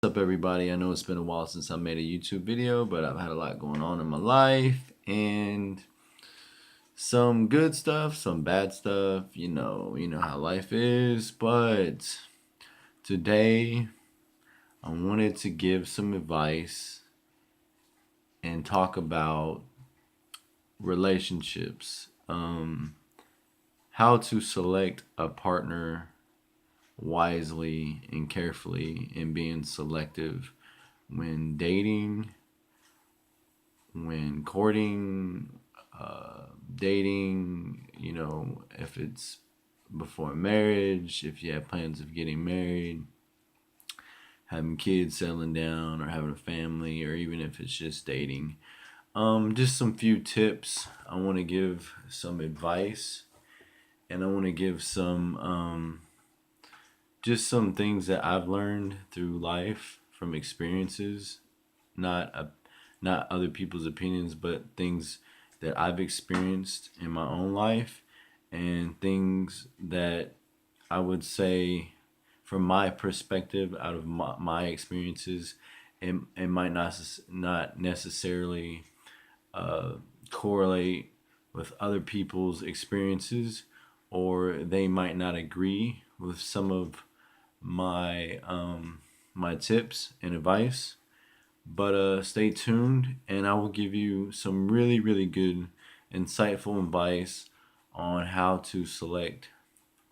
up, everybody? I know it's been a while since I made a YouTube video, but I've had a lot going on in my life and some good stuff, some bad stuff. You know how life is. But today, I wanted to give some advice and talk about relationships. How to select a partner wisely and carefully, and being selective when dating, when courting, dating, if it's before marriage, if you have plans of getting married, having kids, settling down, or having a family, or even if it's just dating. Just some few tips. I want to give some advice, and I want to give just some things that I've learned through life from experiences, not not other people's opinions, but things that I've experienced in my own life, and things that I would say, from my perspective, out of my experiences, it might not necessarily uh, correlate with other people's experiences, or they might not agree with some of my tips and advice. But stay tuned, and I will give you some really, really good, insightful advice on how to select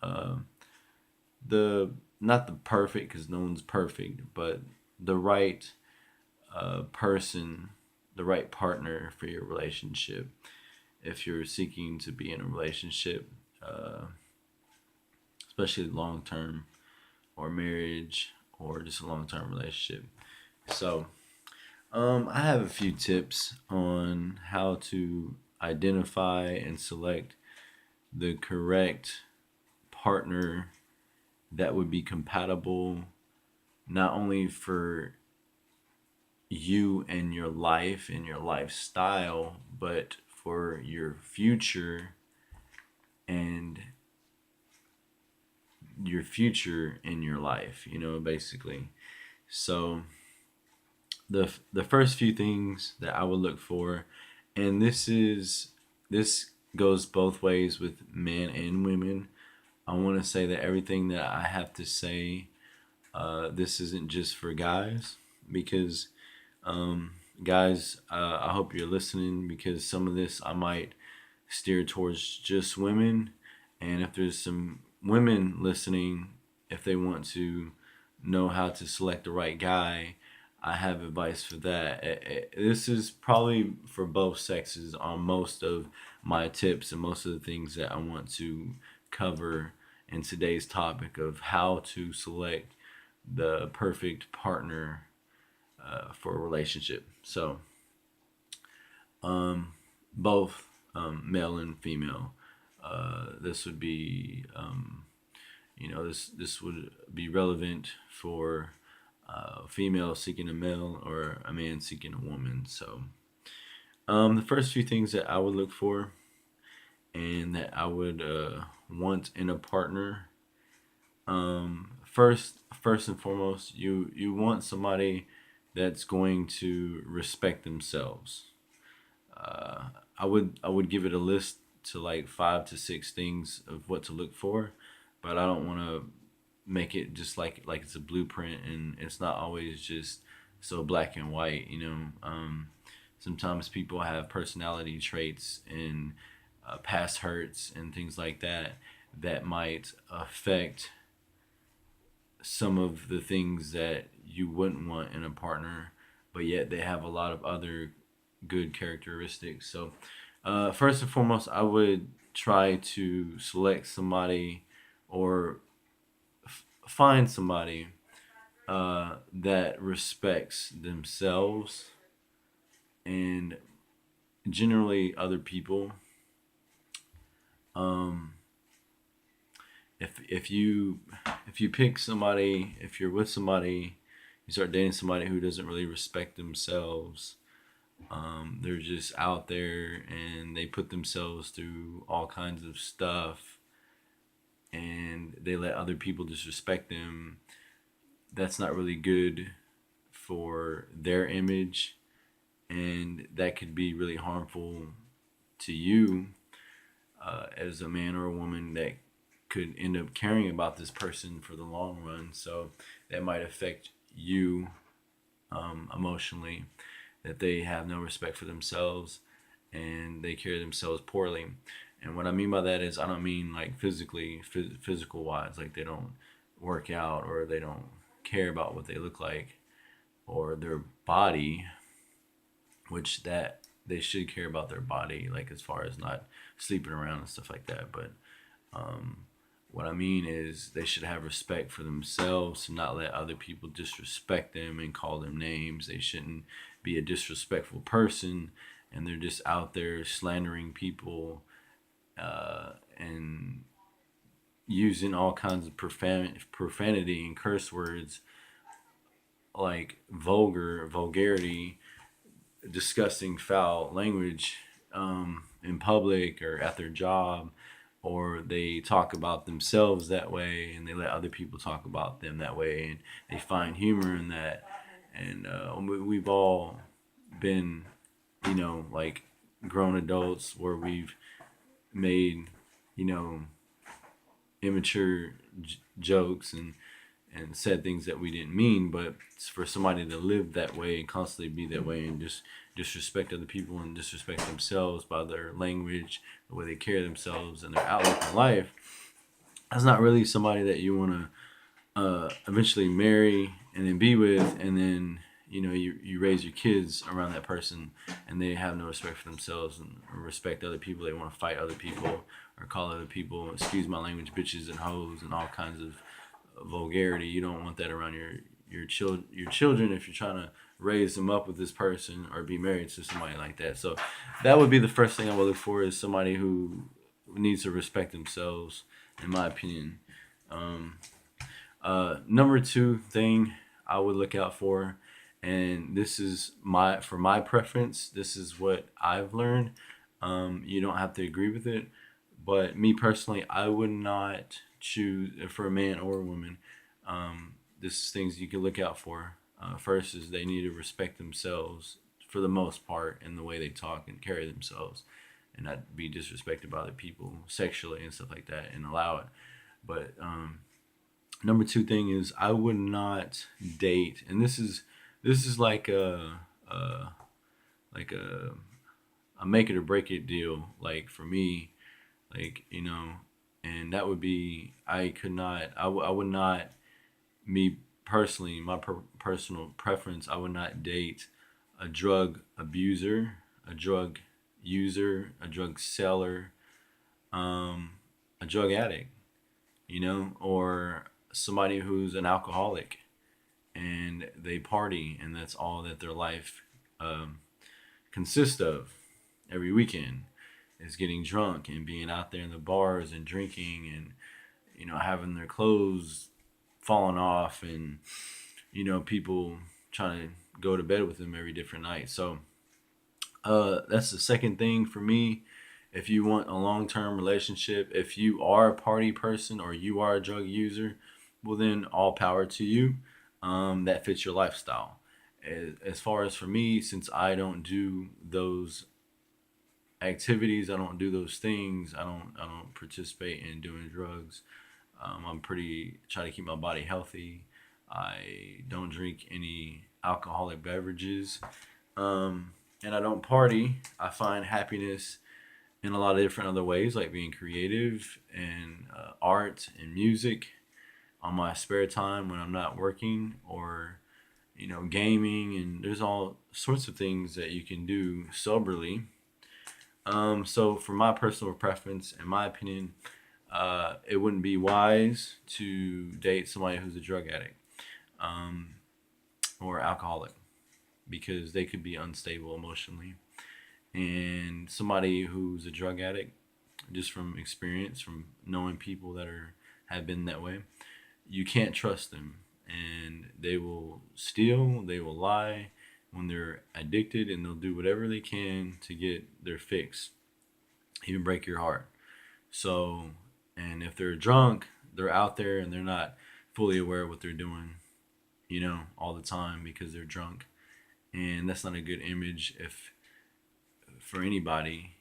uh, the not the perfect, because no one's perfect, but the right person, the right partner for your relationship. If you're seeking to be in a relationship, uh, especially long term, or marriage, or just a long term relationship. So, I have a few tips on how to identify and select the correct partner that would be compatible, not only for you and your life and your lifestyle, but for your future and your future in your life, basically. So the first few things that I would look for, and this goes both ways with men and women. I want to say that everything that I have to say, this isn't just for guys, because guys, I hope you're listening, because some of this I might steer towards just women, and if there's some women listening, if they want to know how to select the right guy, I have advice for that. This is probably for both sexes on most of my tips and most of the things that I want to cover in today's topic of how to select the perfect partner for a relationship. So, both male and female. This would be, this would be relevant for a female seeking a male, or a man seeking a woman. So, the first few things that I would look for and that I would want in a partner. First and foremost, you want somebody that's going to respect themselves. I would give it a list to like 5 to 6 things of what to look for, but I don't want to make it just like it's a blueprint, and it's not always just so black and white. Sometimes people have personality traits and past hurts and things like that that might affect some of the things that you wouldn't want in a partner, but yet they have a lot of other good characteristics. So, first and foremost, I would try to select somebody, or find somebody that respects themselves and generally other people. Um, if you pick somebody, if you're with somebody, you start dating somebody who doesn't really respect themselves, they're just out there and they put themselves through all kinds of stuff, and they let other people disrespect them. That's not really good for their image, and that could be really harmful to you as a man or a woman that could end up caring about this person for the long run. So that might affect you emotionally, that they have no respect for themselves and they carry themselves poorly. And what I mean by that is, I don't mean like physically, physical wise, like they don't work out or they don't care about what they look like or their body, which that they should care about their body, like as far as not sleeping around and stuff like that. But what I mean is they should have respect for themselves to not let other people disrespect them and call them names. They shouldn't be a disrespectful person, and they're just out there slandering people and using all kinds of profanity and curse words, like vulgarity, disgusting, foul language in public or at their job, or they talk about themselves that way and they let other people talk about them that way, and they find humor in that. And we've all been, like grown adults where we've made, you know, immature jokes and said things that we didn't mean. But for somebody to live that way and constantly be that way and just disrespect other people and disrespect themselves by their language, the way they carry themselves, and their outlook in life, that's not really somebody that you want to eventually marry and then be with, and then you raise your kids around that person and they have no respect for themselves and respect other people. They want to fight other people or call other people, excuse my language, bitches and hoes and all kinds of vulgarity. You don't want that around your children if you're trying to raise them up with this person or be married to somebody like that. So that would be the first thing I would look for, is somebody who needs to respect themselves, in my opinion. Number two thing I would look out for, and this is for my preference, this is what I've learned. You don't have to agree with it, but me personally, I would not choose for a man or a woman. This is things you can look out for. First is they need to respect themselves for the most part in the way they talk and carry themselves, and not be disrespected by other people sexually and stuff like that, and allow it. But number two thing is I would not date, and this is like like a make it or break it deal. Like for me, like and that would be, I could not, I would not, me personally, my personal preference, I would not date a drug abuser, a drug user, a drug seller, a drug addict, or somebody who's an alcoholic and they party and that's all that their life consists of every weekend, is getting drunk and being out there in the bars and drinking and having their clothes falling off, and people trying to go to bed with them every different night. So that's the second thing for me. If you want a long-term relationship, if you are a party person or you are a drug user, well then all power to you. That fits your lifestyle. As far as for me, since I don't do those activities, I don't do those things, I don't participate in doing drugs. I'm pretty try to keep my body healthy. I don't drink any alcoholic beverages, and I don't party. I find happiness in a lot of different other ways, like being creative and art and music on my spare time when I'm not working, or gaming, and there's all sorts of things that you can do soberly. So for my personal preference, in my opinion, it wouldn't be wise to date somebody who's a drug addict um, or alcoholic, because they could be unstable emotionally. And somebody who's a drug addict, just from experience, from knowing people that have been that way, you can't trust them, and they will steal, they will lie when they're addicted, and they'll do whatever they can to get their fix, even break your heart. So, and if they're drunk, they're out there and they're not fully aware of what they're doing. all the time because they're drunk. And that's not a good image if for anybody,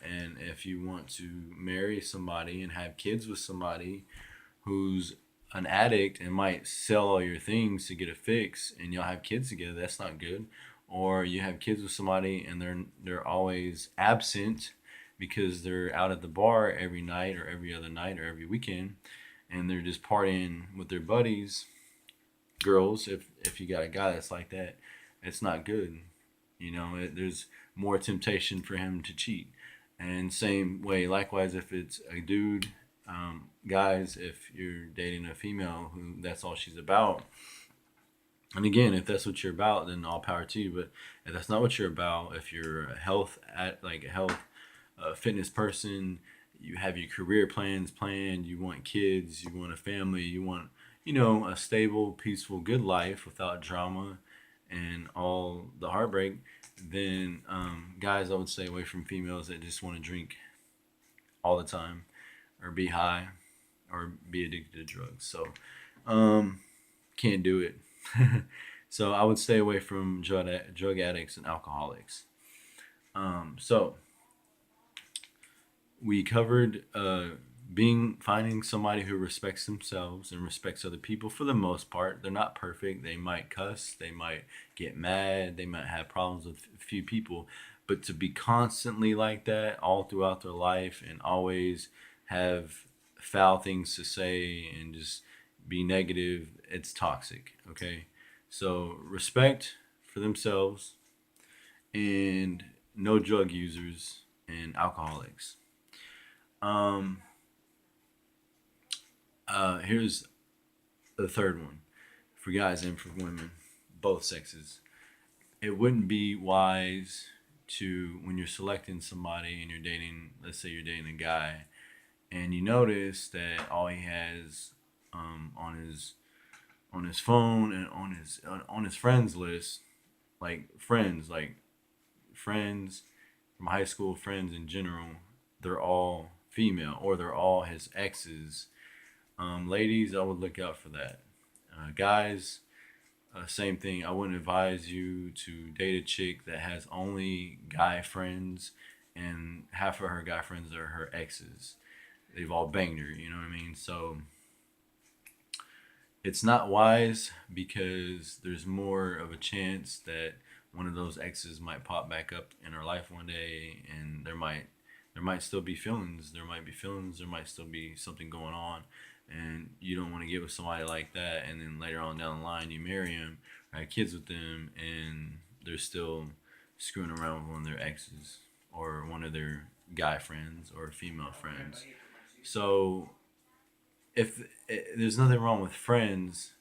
and if you want to marry somebody and have kids with somebody who's an addict and might sell all your things to get a fix and y'all have kids together, that's not good. Or you have kids with somebody and they're always absent because they're out at the bar every night or every other night or every weekend, and they're just partying with their buddies, girls. If you got a guy that's like that, it's not good. There's more temptation for him to cheat. And same way, likewise, if it's a dude, guys, if you're dating a female who that's all she's about, and again, if that's what you're about, then all power to you. But if that's not what you're about, if you're a health fitness person, you have your career plans planned, you want kids, you want a family, you want a stable, peaceful, good life without drama and all the heartbreak, then guys, I would stay away from females that just want to drink all the time or be high or be addicted to drugs. So can't do it. So I would stay away from drug addicts and alcoholics. So we covered finding somebody who respects themselves and respects other people for the most part. They're not perfect. They might cuss, they might get mad, they might have problems with a few people, but to be constantly like that all throughout their life and always have foul things to say and just be negative, it's toxic, okay? So respect for themselves and no drug users and alcoholics. Um, Here's the third one for guys and for women, both sexes. It wouldn't be wise to, when you're selecting somebody and you're dating, let's say you're dating a guy, and you notice that all he has on his phone and on his friends list, like friends from high school, friends in general, they're all female or they're all his exes. Ladies, I would look out for that. Guys, same thing. I wouldn't advise you to date a chick that has only guy friends, and half of her guy friends are her exes. They've all banged her, you know what I mean? So it's not wise because there's more of a chance that one of those exes might pop back up in her life one day, and there might still be feelings. There might be feelings. There might still be something going on, and you don't want to get with somebody like that. And then later on down the line, you marry him, or have kids with them, and they're still screwing around with one of their exes or one of their guy friends or female friends. So if there's nothing wrong with friends,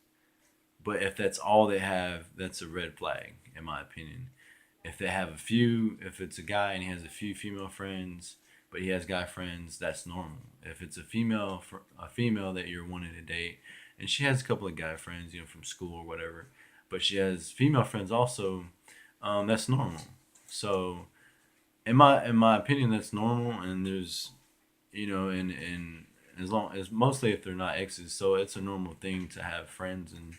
but if that's all they have, that's a red flag, in my opinion. If they have a few, if it's a guy and he has a few female friends, but he has guy friends, that's normal. If it's a female that you're wanting to date, and she has a couple of guy friends, from school or whatever, but she has female friends also, that's normal. So, in my opinion, that's normal, and there's, and as long as mostly if they're not exes, so it's a normal thing to have friends and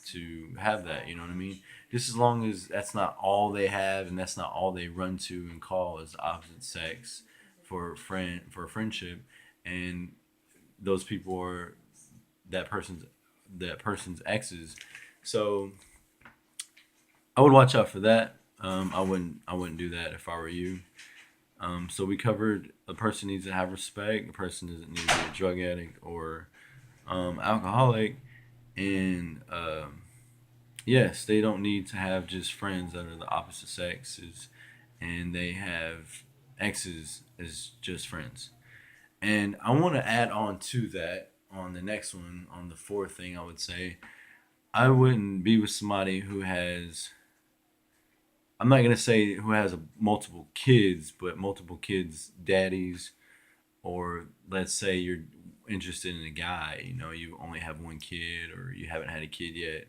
to have that, you know what I mean? Just as long as that's not all they have and that's not all they run to and call as the opposite sex for a friendship, and those people are that person's exes. So I would watch out for that. I wouldn't do that if I were you. So we covered a person needs to have respect. A person doesn't need to be a drug addict or alcoholic, and yes, they don't need to have just friends that are the opposite sexes, and they have exes as just friends. And I want to add on to that on the next one, on the fourth thing, I would say I wouldn't be with somebody who has. I'm not gonna say who has multiple kids, but multiple kids' daddies, or let's say you're interested in a guy, you only have one kid, or you haven't had a kid yet,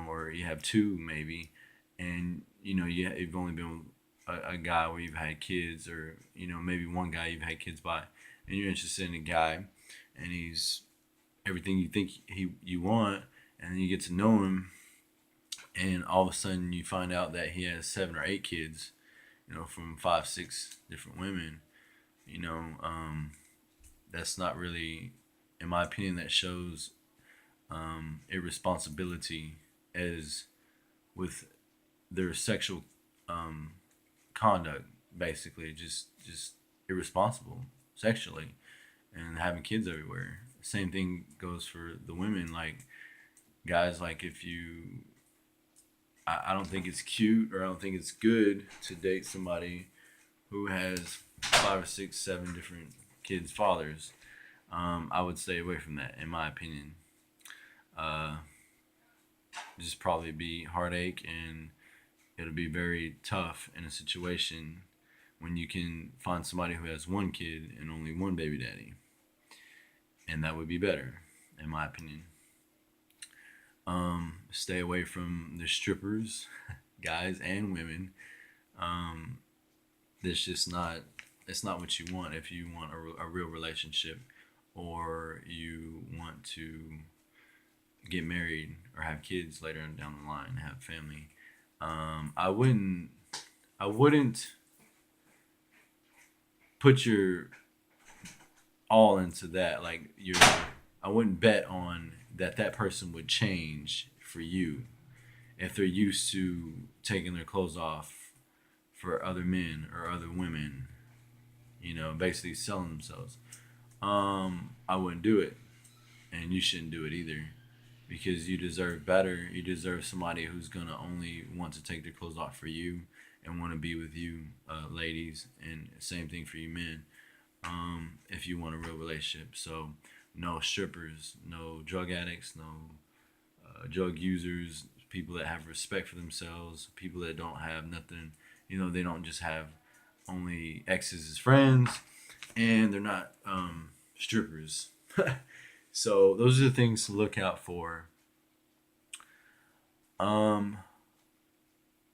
or you have two maybe, and you've only been with a guy where you've had kids, or maybe one guy you've had kids by, and you're interested in a guy, and he's everything you think you want, and then you get to know him, and all of a sudden you find out that he has 7 or 8 kids, from 5, 6 different women. You know, that's not really, in my opinion, that shows irresponsibility as with their sexual um, conduct. Basically, just irresponsible sexually and having kids everywhere. Same thing goes for the women. Like guys, like if you, I don't think it's cute or I don't think it's good to date somebody who has 5 or 6, 7 different kids' fathers. I would stay away from that, in my opinion. Uh, just probably be heartache, and it'll be very tough in a situation when you can find somebody who has 1 kid and only 1 baby daddy, and that would be better, in my opinion. Stay away from the strippers, guys and women. Um, that's just not. It's not what you want if you want a real relationship, or you want to get married or have kids later down the line, have family. I wouldn't put your all into that. Like I wouldn't bet on that person would change for you if they're used to taking their clothes off for other men or other women. Basically selling themselves. I wouldn't do it, and you shouldn't do it either, because you deserve better. You deserve somebody who's gonna only want to take their clothes off for you and want to be with you, ladies, and same thing for you men. If you want a real relationship, so no strippers, no drug addicts, no drug users, people that have respect for themselves, people that don't have nothing. They don't just have only exes as friends, and they're not strippers. So those are the things to look out for. Um,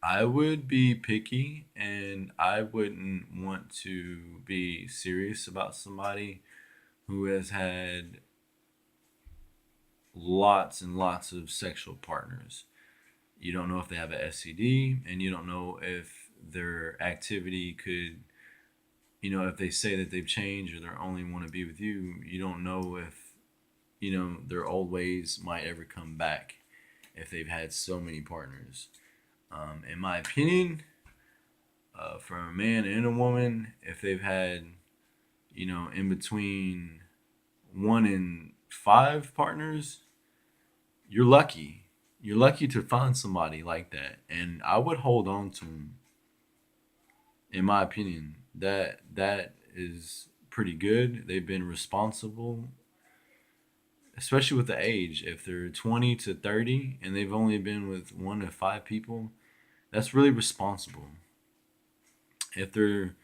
I would be picky, and I wouldn't want to be serious about somebody who has had lots and lots of sexual partners. You don't know if they have a STD, and you don't know if their activity could, if they say that they've changed or they only want to be with you, you don't know if, their old ways might ever come back if they've had so many partners. In my opinion, for a man and a woman, if they've had, in between 1 and 5 partners, you're lucky. You're lucky to find somebody like that, and I would hold on to them. In my opinion, that is pretty good. They've been responsible, especially with the age. If they're 20 to 30 and they've only been with 1 to 5 people, that's really responsible. If they're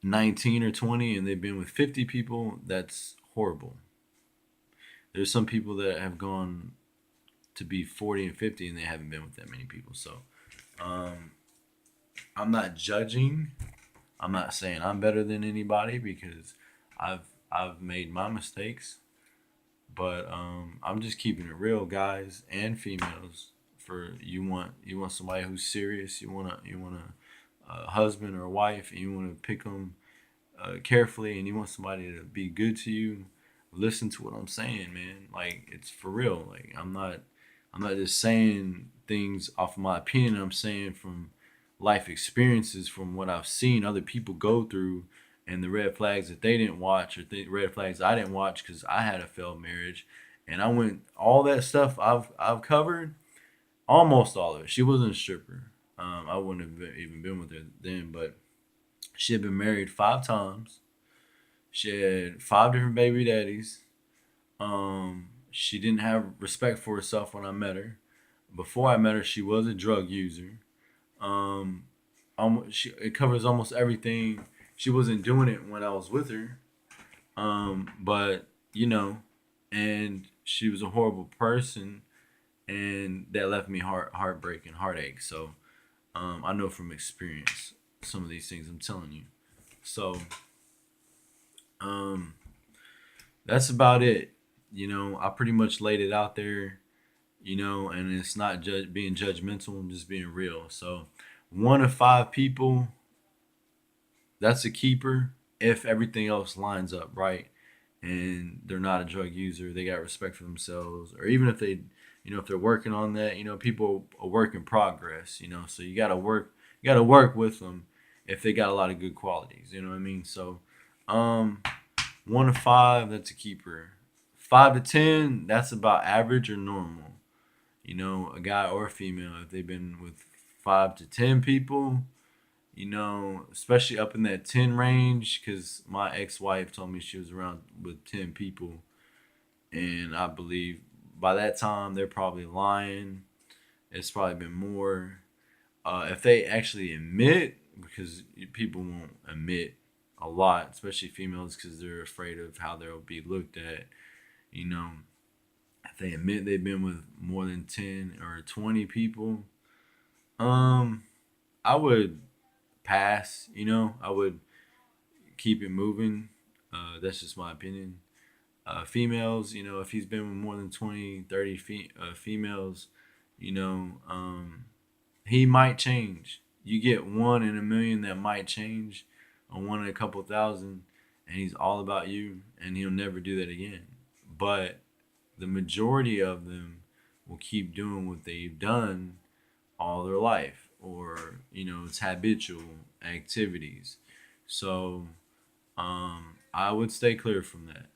19 or 20 and they've been with 50 people, that's horrible. There's some people that have gone to be 40 and 50 and they haven't been with that many people. So um, I'm not judging. I'm not saying I'm better than anybody, because I've made my mistakes. But I'm just keeping it real, guys and females. For you want somebody who's serious. You want a husband or a wife, and you want to pick them carefully, and you want somebody to be good to you. Listen to what I'm saying, man. Like, it's for real. Like, I'm not just saying things off of my opinion. I'm saying from life experiences, from what I've seen other people go through, and the red flags that they didn't watch, or the red flags I didn't watch because I had a failed marriage, and I went all that stuff I've covered, almost all of it. She wasn't a stripper. I wouldn't have even been with her then, but she had been married 5 times. She had 5 different baby daddies. She didn't have respect for herself when I met her. Before I met her, she was a drug user. Um, it covers almost everything. She wasn't doing it when I was with her. But and she was a horrible person, and that left me heartbreak and heartache. So I know from experience some of these things I'm telling you. So um, that's about it. I pretty much laid it out there. and it's not being judgmental, I'm just being real. So 1 of 5 people, that's a keeper if everything else lines up right and they're not a drug user, they got respect for themselves, or even if they, if they're working on that, people are work in progress, so you gotta work with them if they got a lot of good qualities, you know what I mean? So, um, 1 of 5, that's a keeper. 5 to 10, that's about average or normal. A guy or a female, if they've been with 5 to 10 people, especially up in that 10 range, because my ex-wife told me she was around with 10 people, and I believe by that time they're probably lying. It's probably been more. If they actually admit, because people won't admit a lot, especially females, because they're afraid of how they'll be looked at. You know, if they admit they've been with more than 10 or 20 people, um, I would pass. I would keep it moving. That's just my opinion. Females, if he's been with more than 20, 30 females, you know, um, he might change. You get 1 in 1 million that might change, or 1 in a couple thousand, and he's all about you, and he'll never do that again. But the majority of them will keep doing what they've done all their life, or it's habitual activities. So I would stay clear from that.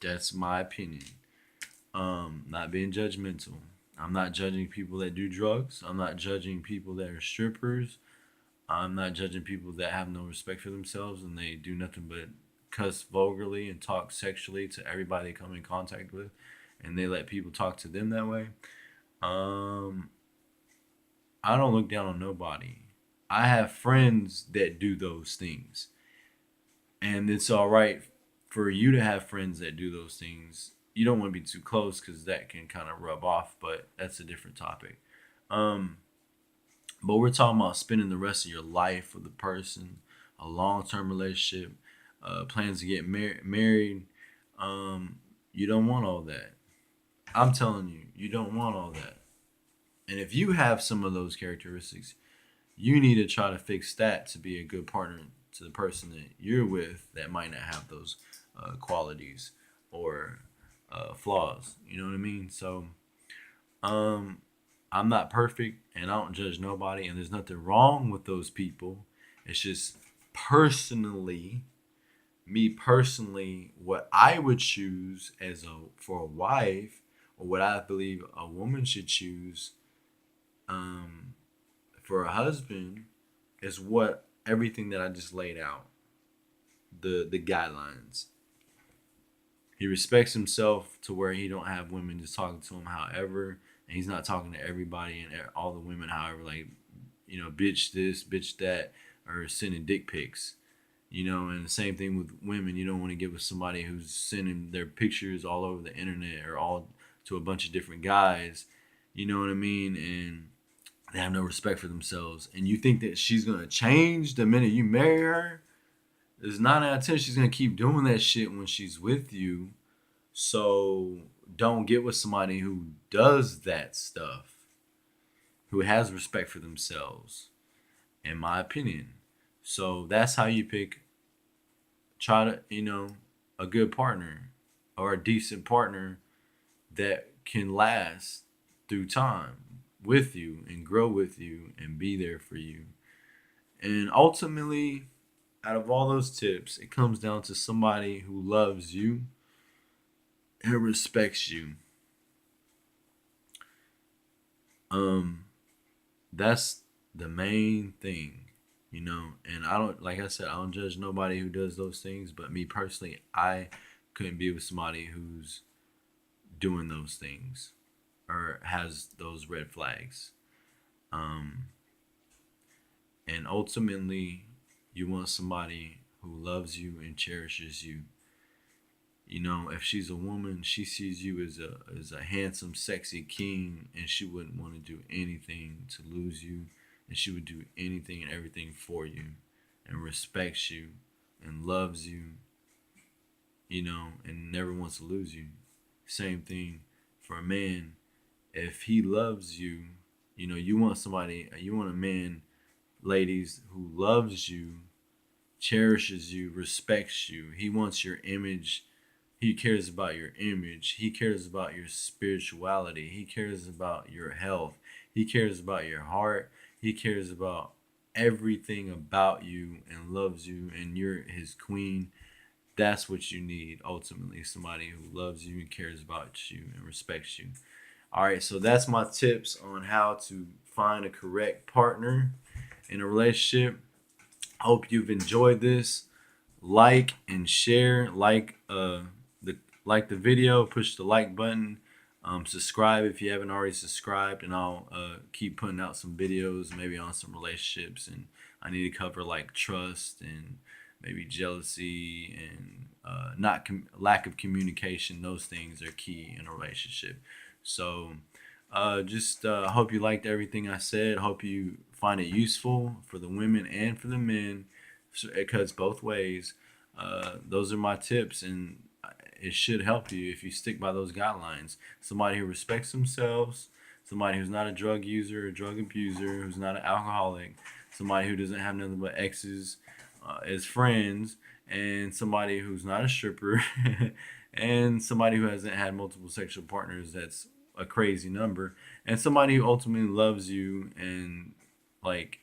That's my opinion. Not being judgmental. I'm not judging people that do drugs. I'm not judging people that are strippers. I'm not judging people that have no respect for themselves and they do nothing but cuss vulgarly and talk sexually to everybody they come in contact with, and they let people talk to them that way. Um, I don't look down on nobody. I have friends that do those things, and it's all right for you to have friends that do those things. You don't want to be too close because that can kind of rub off, but that's a different topic. Um, but we're talking about spending the rest of your life with a person, a long term relationship, plans to get married. Um, you don't want all that. I'm telling you, you don't want all that. And if you have some of those characteristics, you need to try to fix that to be a good partner to the person that you're with that might not have those qualities or flaws. You know what I mean? So, um, I'm not perfect and I don't judge nobody, and there's nothing wrong with those people. It's just personally, me personally, what I would choose as a for a wife, or what I believe a woman should choose um, for a husband, is what everything that I just laid out, the guidelines. He respects himself to where he don't have women just talking to him however, and he's not talking to everybody and all the women however, like bitch this, bitch that, or sending dick pics. And the same thing with women. You don't want to get with somebody who's sending their pictures all over the internet or all to a bunch of different guys. You know what I mean? And they have no respect for themselves. And you think that she's gonna change the minute you marry her? There's 9 out of 10 she's gonna keep doing that shit when she's with you. So don't get with somebody who does that stuff, who has respect for themselves, in my opinion. So that's how you pick. Try to, a good partner or a decent partner that can last through time with you and grow with you and be there for you. And ultimately, out of all those tips, it comes down to somebody who loves you and respects you. Um, that's the main thing, And I don't, like I said, I don't judge nobody who does those things. But me personally, I couldn't be with somebody who's doing those things or has those red flags. Um, and ultimately, you want somebody who loves you and cherishes you. If she's a woman, she sees you as a handsome, sexy king, and she wouldn't want to do anything to lose you, and she would do anything and everything for you, and respects you, and loves you, and never wants to lose you. Same thing for a man, if he loves you, you know, you want somebody, you want a man, ladies, who loves you, cherishes you, respects you. He wants your image. He cares about your image. He cares about your spirituality. He cares about your health. He cares about your heart. He cares about everything about you and loves you, and you're his queen. That's what you need ultimately, somebody who loves you and cares about you and respects you. All right, so that's my tips on how to find a correct partner in a relationship. Hope you've enjoyed this. Like and share. Like the video. Push the like button. Subscribe if you haven't already subscribed, and I'll keep putting out some videos, maybe on some relationships. And I need to cover like trust and maybe jealousy and lack of communication. Those things are key in a relationship. So just hope you liked everything I said. Hope you find it useful for the women and for the men. So it cuts both ways. Those are my tips, and it should help you if you stick by those guidelines. Somebody who respects themselves, somebody who's not a drug user or drug abuser, who's not an alcoholic, somebody who doesn't have nothing but exes as friends, and somebody who's not a stripper, and somebody who hasn't had multiple sexual partners. That's a crazy number. And somebody who ultimately loves you and like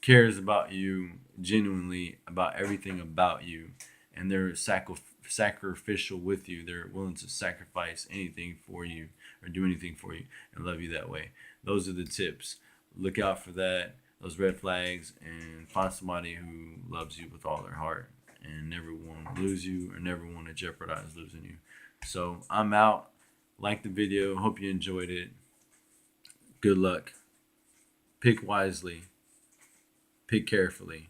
cares about you genuinely, about everything about you, and they're sacrificial with you. They're willing to sacrifice anything for you or do anything for you and love you that way. Those are the tips. Look out for that, those red flags, and find somebody who loves you with all their heart and never want to lose you or never want to jeopardize losing you. So I'm out. Like the video. Hope you enjoyed it. Good luck. Pick wisely. Pick carefully.